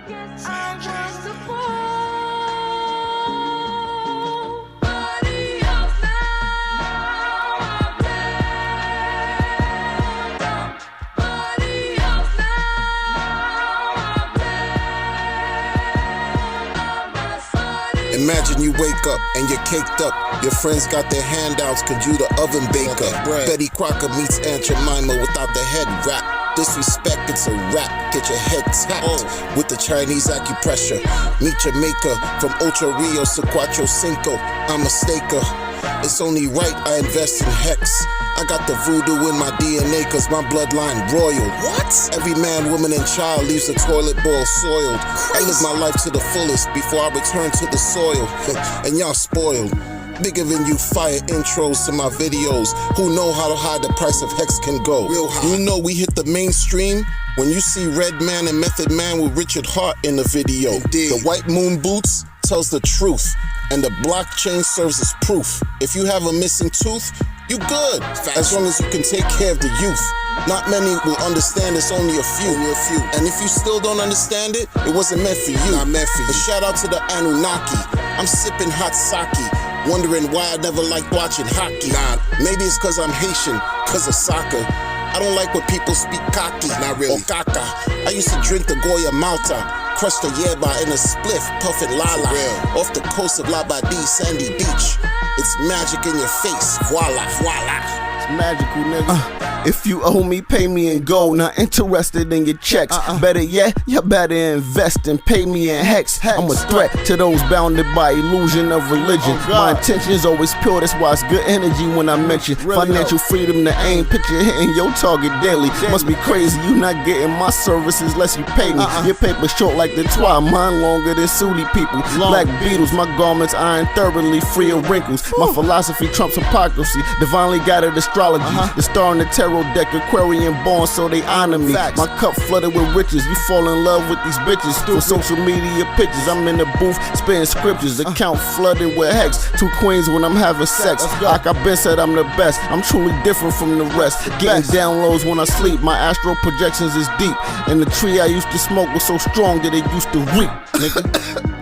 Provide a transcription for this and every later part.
guess I was the fool. Adios now, I'm dead. Adios now, I'm dead. Imagine you wake up and you're caked up. Your friends got their handouts, cause you the oven baker. Betty Crocker meets Aunt Jemima without the head wrap. Disrespect, it's a rap. Get your head tapped with the Chinese acupressure. Meet Jamaica from Ocho Rios to Cuatro Cinco. I'm a staker. It's only right I invest in hex. I got the voodoo in my DNA cause my bloodline royal. What? Every man, woman, and child leaves the toilet bowl soiled. I live my life to the fullest before I return to the soil. And y'all spoiled. Bigger than you fire intros to my videos. Who know how to hide the price of hex can go. Real high. You know we hit the mainstream when you see Redman and Method Man with Richard Hart in the video. Indeed. The white moon boots tells the truth, and the blockchain serves as proof. If you have a missing tooth, you good, as long as you can take care of the youth. Not many will understand, it's only a few. And if you still don't understand it, it wasn't meant for you. Not meant for you. But shout out to the Anunnaki. I'm sipping hot sake, wondering why I never liked watching hockey. Maybe it's cause I'm Haitian, cause of soccer. I don't like when people speak cocky, not really. Or caca. I used to drink the Goya Malta, crush the yerba in a spliff, puffin' lala. Off the coast of Labadee, sandy beach. It's magic in your face, voila, voila. It's magical, nigga. If you owe me, pay me in gold. Not interested in your checks. Better yet, you better invest and pay me in hex. I'm a threat to those bounded by illusion of religion. My intention is always pure, that's why it's good energy when I mention financial freedom. The aim, picture hitting your target daily. Must be crazy, you not getting my services unless you pay me. Your paper short like the twi, mine longer than Sooty people. Black Beatles, my garments iron thoroughly, free of wrinkles. My philosophy trumps hypocrisy, divinely guided astrology. The star in the tarot deck, Aquarian born, so they honor me. My cup flooded with riches, you fall in love with these bitches. For social media pictures, I'm in the booth spitting scriptures. Account flooded with hex, 2 queens when I'm having sex. Like I've been said, I'm the best, I'm truly different from the rest. Getting downloads when I sleep, my astral projections is deep. And the tree I used to smoke was so strong that it used to reap, nigga.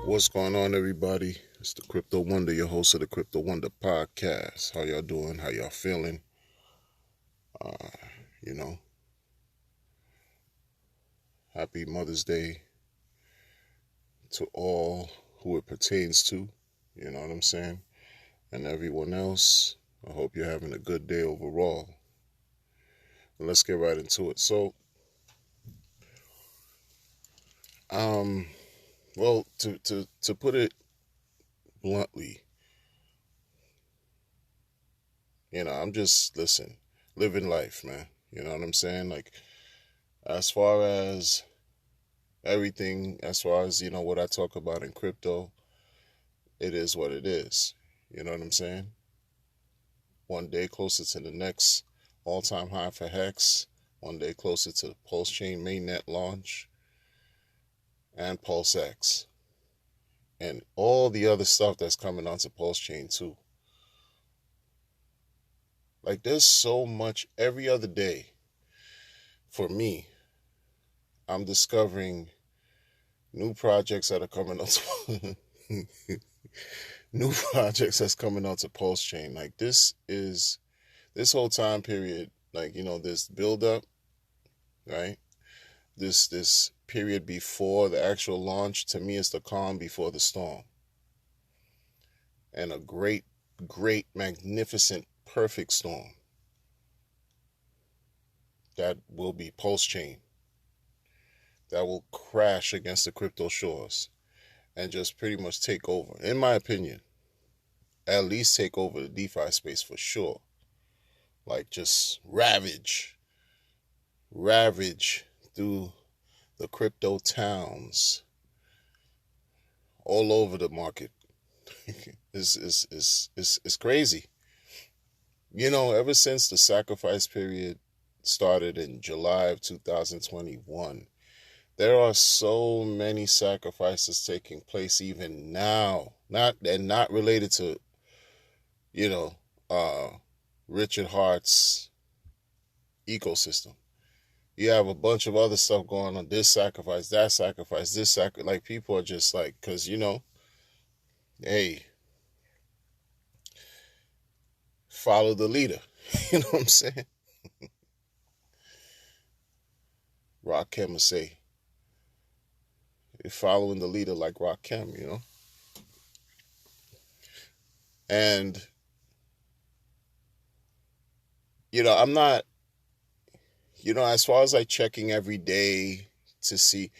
What's going on, everybody? It's the Crypto Wonder, your host of the Crypto Wonder podcast. How y'all doing? How y'all feeling? Happy Mother's Day to all who it pertains to. You know what I'm saying? And everyone else, I hope you're having a good day overall. And let's get right into it. So, well, to put it bluntly, I'm just, living life, man. You know what I'm saying? Like, as far as everything, as far as, what I talk about in crypto, it is what it is. You know what I'm saying? One day closer to the next all-time high for Hex, one day closer to the PulseChain mainnet launch, and PulseX, and all the other stuff that's coming onto PulseChain too. Like, there's so much every other day. For me, I'm discovering new projects that are coming onto new projects that's coming onto PulseChain. Like, this whole time period, this build up, right? This period before the actual launch, to me, is the calm before the storm. And a great, magnificent, perfect storm that will be PulseChain, that will crash against the crypto shores and just pretty much take over, in my opinion. At least take over the DeFi space for sure. Like, just ravage through the crypto towns all over the market. It's crazy. Ever since the sacrifice period started in July of 2021, there are so many sacrifices taking place even now. Not related to, Richard Hart's ecosystem. You have a bunch of other stuff going on. This sacrifice, that sacrifice, this sacrifice. Like people are just like, because hey, follow the leader. You know what I'm saying? Rakim would say, you're following the leader like Rakim. And I'm not, as far as like checking every day to see,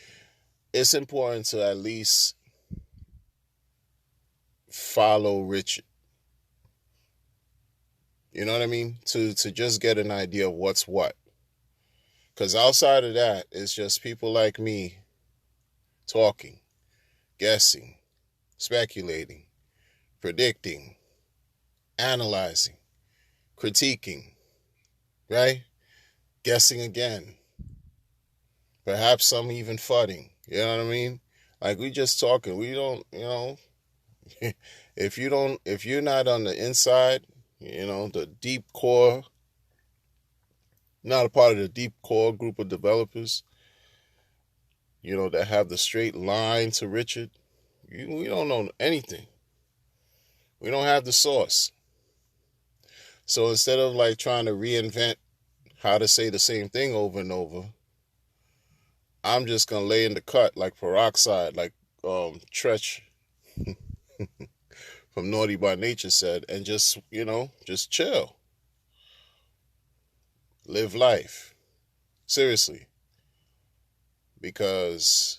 it's important to at least follow Richard. You know what I mean? To just get an idea of what's what. Because outside of that, it's just people like me talking, guessing, speculating, predicting, analyzing, critiquing, right? Guessing again. Perhaps some even fudding. You know what I mean? Like we just talking. We don't, if you're not on the inside, the deep core, not a part of the deep core group of developers, that have the straight line to Richard, we don't know anything. We don't have the source. So instead of like trying to reinvent how to say the same thing over and over, I'm just gonna lay in the cut like peroxide, like Tretch from Naughty by Nature said, and just just chill, live life, seriously. Because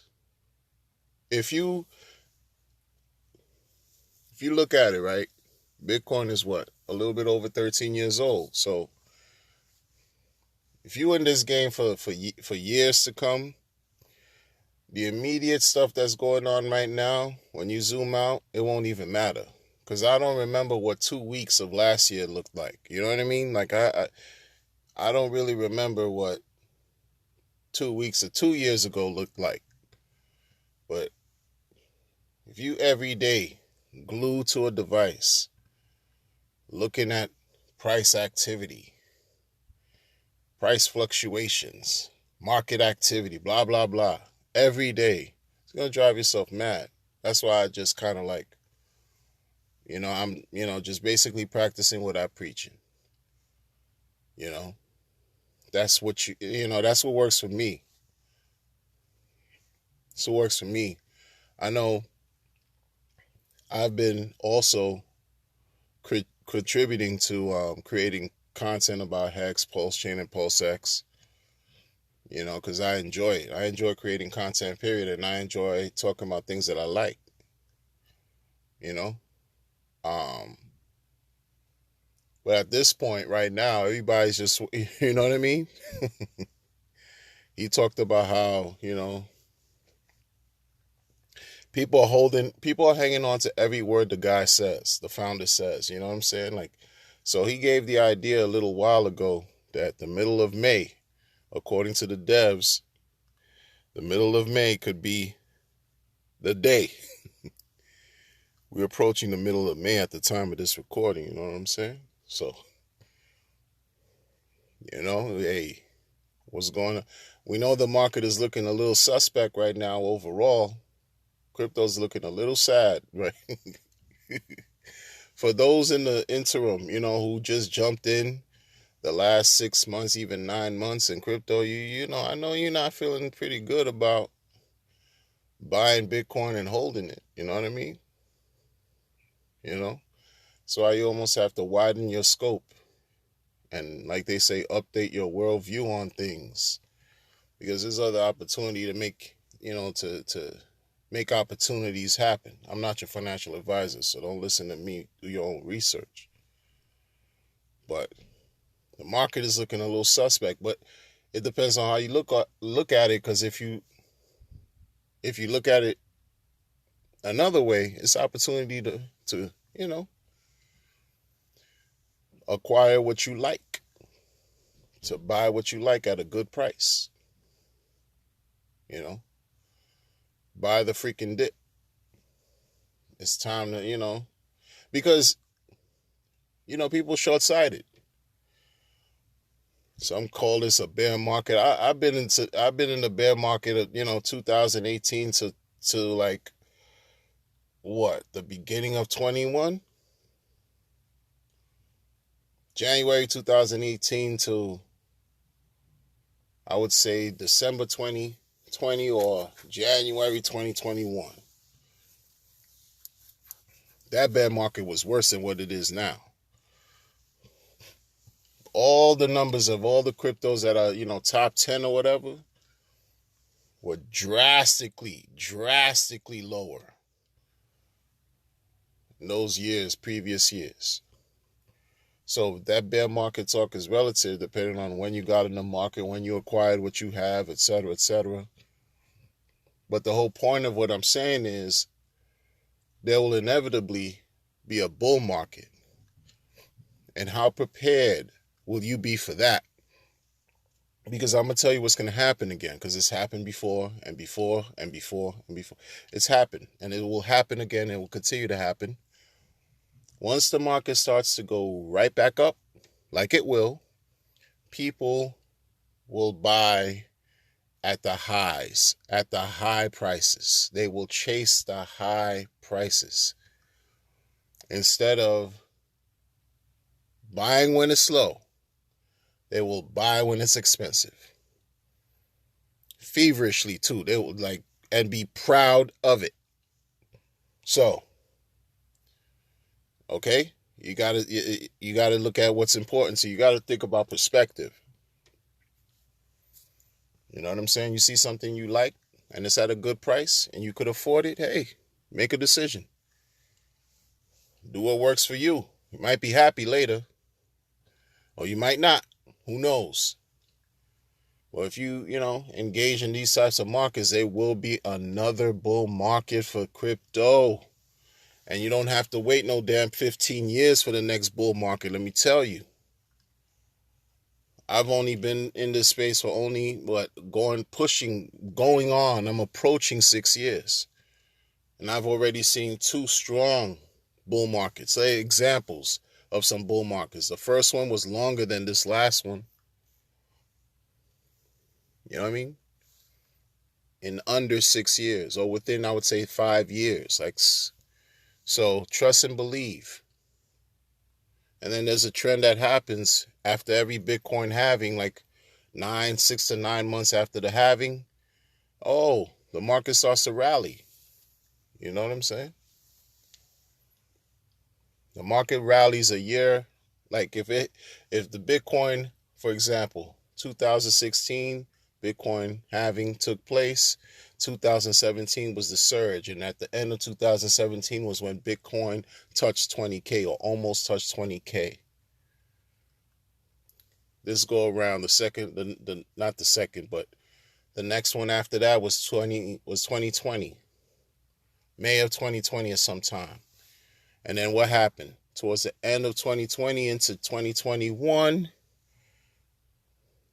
if you look at it, right, Bitcoin is what, a little bit over 13 years old. So if you in this game for years to come, the immediate stuff that's going on right now, when you zoom out, it won't even matter. Because I don't remember what 2 weeks of last year looked like. You know what I mean? Like, I don't really remember what 2 weeks of 2 years ago looked like. But if you every day glued to a device, looking at price activity, price fluctuations, market activity, blah, blah, blah, every day, it's going to drive yourself mad. That's why I just kind of like, I'm, just basically practicing what I'm preaching. That's what that's what works for me. So it works for me. I know I've been also contributing to creating content about Hex, PulseChain, and PulseX, because I enjoy it. I enjoy creating content, period, and I enjoy talking about things that I like, But at this point right now, everybody's just, you know what I mean? He talked about how, people are hanging on to every word the guy says, the founder says, you know what I'm saying? Like, so he gave the idea a little while ago that the middle of May, according to the devs, the middle of May could be the day. We're approaching the middle of May at the time of this recording, you know what I'm saying? So, hey, what's going on? We know the market is looking a little suspect right now overall. Crypto's looking a little sad, right? For those in the interim, who just jumped in the last 6 months, even 9 months in crypto, I know you're not feeling pretty good about buying Bitcoin and holding it. You know what I mean? So you almost have to widen your scope and, like they say, update your worldview on things, because there's other opportunity to make, to make opportunities happen. I'm not your financial advisor, so don't listen to me. Do your own research. But the market is looking a little suspect, but it depends on how you look at it, because if you look at it another way, it's opportunity to acquire what you like, to buy what you like at a good price. Buy the freaking dip. It's time to, because, people short-sighted. Some call this a bear market. I've been in the bear market of 2018 to like what, the beginning of 21, January 2018 to, I would say, December 2020 or January 2021. That bear market was worse than what it is now. All the numbers of all the cryptos that are, top 10 or whatever were drastically lower in those years, previous years. So that bear market talk is relative depending on when you got in the market, when you acquired what you have, etc., etc. But the whole point of what I'm saying is there will inevitably be a bull market. And how prepared will you be for that? Because I'm going to tell you what's going to happen again, because it's happened before and before and before and before. It's happened, and it will happen again. It will continue to happen. Once the market starts to go right back up, like it will, people will buy at the highs, at the high prices. They will chase the high prices instead of buying when it's low. They will buy when it's expensive. Feverishly too. They will and be proud of it. So, okay, you gotta look at what's important. So you gotta think about perspective. You know what I'm saying? You see something you like and it's at a good price and you could afford it. Hey, make a decision. Do what works for you. You might be happy later, or you might not. Who knows? Well, if you engage in these types of markets, there will be another bull market for crypto. And you don't have to wait no damn 15 years for the next bull market, let me tell you. I've only been in this space for I'm approaching 6 years. And I've already seen 2 strong bull markets. Examples of some bull markets. The first one was longer than this last one. You know what I mean? In under 6 years, or within, I would say, 5 years. So trust and believe. And then there's a trend that happens after every Bitcoin halving, 6 to 9 months after the halving. Oh, the market starts to rally. You know what I'm saying? The market rallies a year. If the Bitcoin, for example, 2016 Bitcoin halving took place, 2017 was the surge, and at the end of 2017 was when Bitcoin touched 20K or almost touched 20K. This go around not the second, but the next one after that was 2020, May of 2020 or sometime. And then what happened? Towards the end of 2020 into 2021,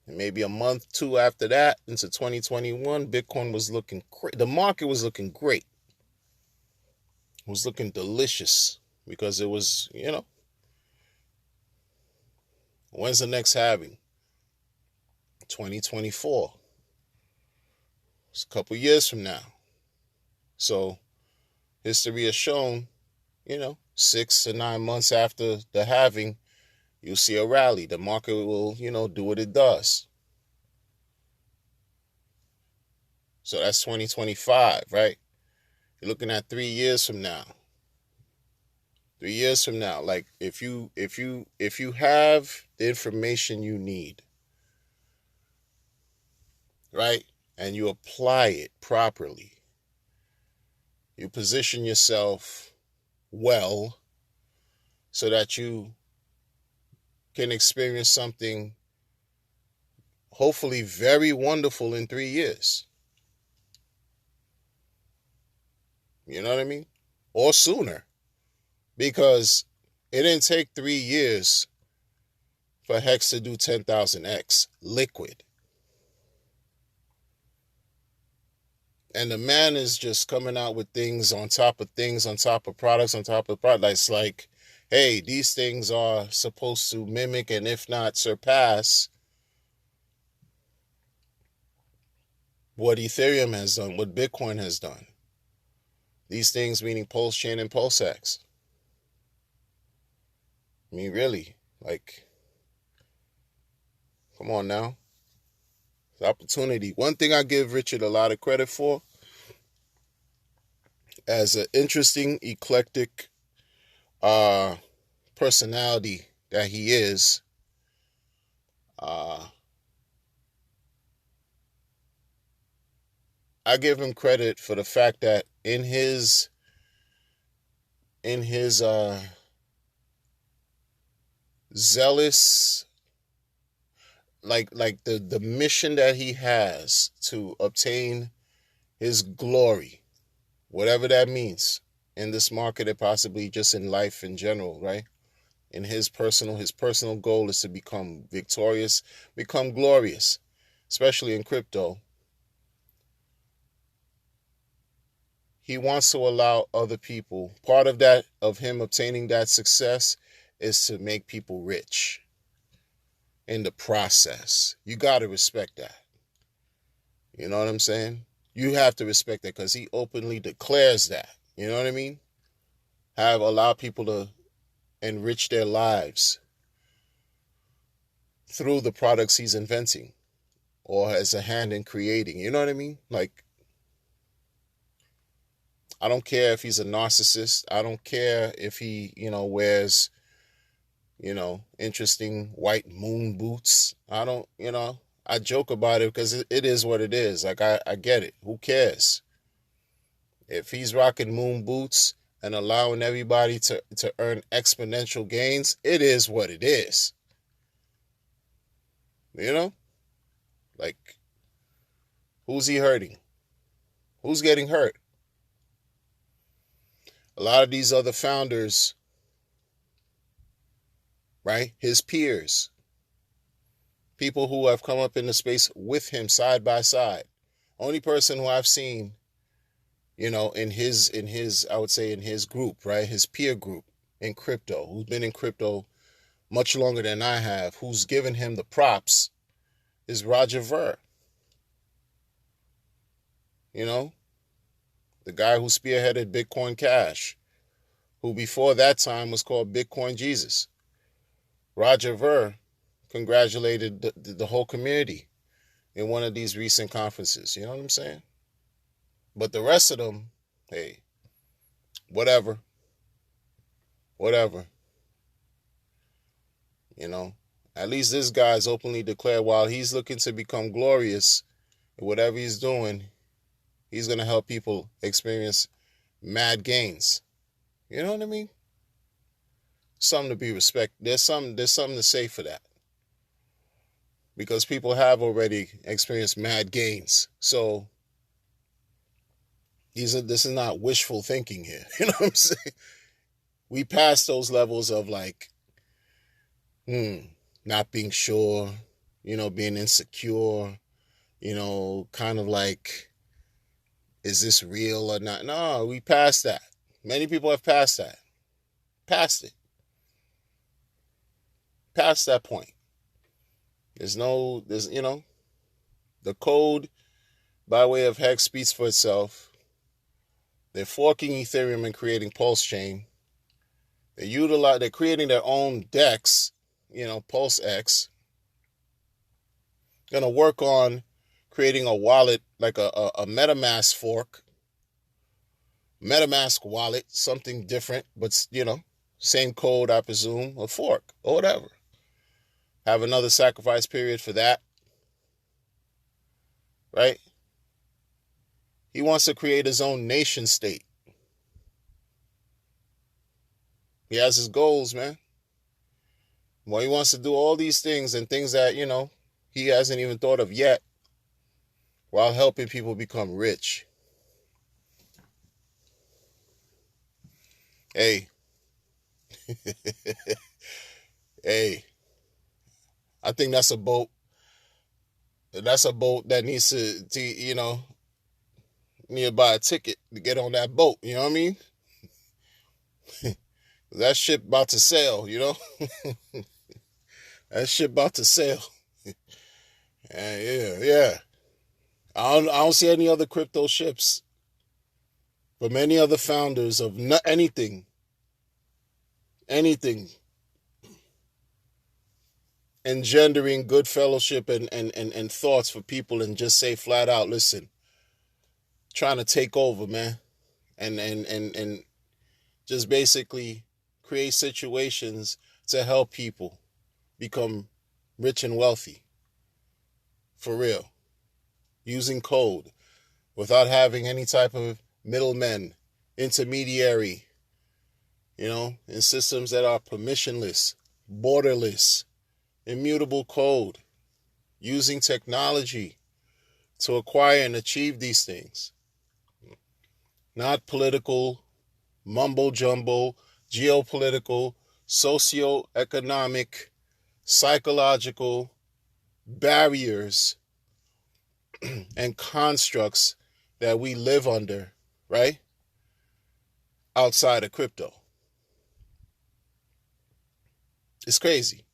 and maybe a month, 2 after that, into 2021, Bitcoin was looking great. The market was looking great. It was looking delicious because it was, when's the next halving? 2024. It's a couple years from now. So history has shown, 6 to 9 months after the halving, you'll see a rally. The market will, do what it does. So that's 2025, right? You're looking at 3 years from now. 3 years from now, if you have the information you need, right, and you apply it properly, you position yourself well so that you can experience something hopefully very wonderful in 3 years. You know what I mean? Or sooner. Because it didn't take 3 years for Hex to do 10,000X liquid. And the man is just coming out with things, on top of products, on top of products. Like, hey, these things are supposed to mimic and if not surpass what Ethereum has done, what Bitcoin has done. These things meaning PulseChain and PulseX. I mean, really, like, come on now. The opportunity. One thing I give Richard a lot of credit for, as an interesting, eclectic personality that he is, I give him credit for the fact that in his zealous, like the mission that he has to obtain his glory, whatever that means in this market and possibly just in life in general, right? In his personal goal is to become victorious, become glorious, especially in crypto. He wants to allow other people, part of that, of him obtaining that success, is to make people rich in the process. You got to respect that. You know what I'm saying? You have to respect that because he openly declares that. You know what I mean? Allow people to enrich their lives through the products he's inventing or has a hand in creating. You know what I mean? Like, I don't care if he's a narcissist. I don't care if he, wears, interesting white moon boots. I joke about it because it is what it is. Like, I get it. Who cares? If he's rocking moon boots and allowing everybody to earn exponential gains, it is what it is. Like, who's he hurting? Who's getting hurt? A lot of these other founders, right? His peers, people who have come up in the space with him side by side. Only person who I've seen, in his, I would say in his group, right? His peer group in crypto, who's been in crypto much longer than I have, who's given him the props, is Roger Ver. The guy who spearheaded Bitcoin Cash, who before that time was called Bitcoin Jesus. Roger Ver congratulated the whole community in one of these recent conferences. You know what I'm saying? But the rest of them, hey, whatever. At least this guy's openly declared while he's looking to become glorious in whatever he's doing, he's going to help people experience mad gains. You know what I mean? Something to be respected. There's something to say for that. Because people have already experienced mad gains. So this is not wishful thinking here. You know what I'm saying? We passed those levels of like, not being sure, being insecure, kind of like, is this real or not? No, we passed that. Many people have passed that. Passed it. Past that point. There's the code by way of hex speaks for itself. They're forking Ethereum and creating PulseChain. They're creating their own DEX, PulseX. Gonna work on creating a wallet, like a MetaMask fork. MetaMask wallet, something different, but same code, I presume, a fork or whatever. Have another sacrifice period for that. Right? He wants to create his own nation state. He has his goals, man. Well, he wants to do all these things and things that, he hasn't even thought of yet while helping people become rich. Hey. Hey. I think that's a boat. That's a boat that needs to need to buy a ticket to get on that boat. You know what I mean? That ship about to sail, That ship about to sail. Yeah. I don't see any other crypto ships. But many other founders of anything engendering good fellowship and thoughts for people, and just say flat out, listen, trying to take over, man. And just basically create situations to help people become rich and wealthy. For real. Using code without having any type of middlemen, intermediary, in systems that are permissionless, borderless, immutable code, using technology to acquire and achieve these things. Not political, mumbo jumbo, geopolitical, socio-economic, psychological barriers and constructs that we live under, right? Outside of crypto. It's crazy,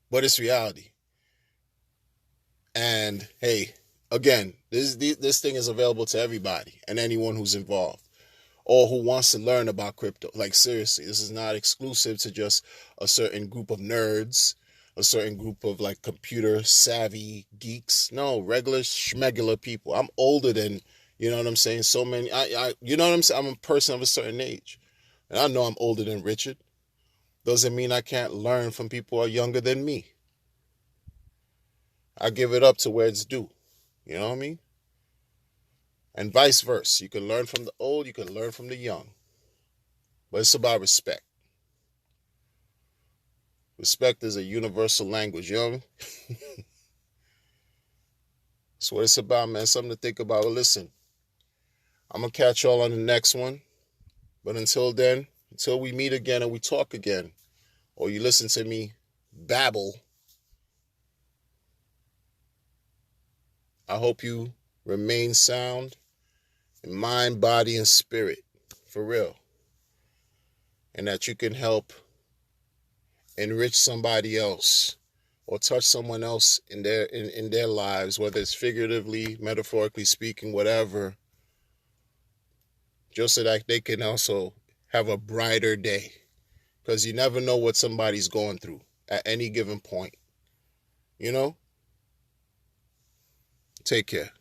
but it's reality. And hey, again, this thing is available to everybody and anyone who's involved or who wants to learn about crypto. Like, seriously, this is not exclusive to just a certain group of nerds, a certain group of like computer savvy geeks. No, regular schmegular people. I'm older than, you know what I'm saying? So many, you know what I'm saying? I'm a person of a certain age. And I know I'm older than Richard. Doesn't mean I can't learn from people who are younger than me. I give it up to where it's due. You know what I mean? And vice versa. You can learn from the old, you can learn from the young. But it's about respect. Respect is a universal language, you know what I mean? That's what it's about, man. Something to think about. Well, listen, I'm going to catch y'all on the next one. But until then, until we meet again and we talk again, or you listen to me babble, I hope you remain sound in mind, body, and spirit, for real. And that you can help enrich somebody else or touch someone else in their lives, whether it's figuratively, metaphorically speaking, whatever, just so that they can also have a brighter day. Because you never know what somebody's going through at any given point. You know? Take care.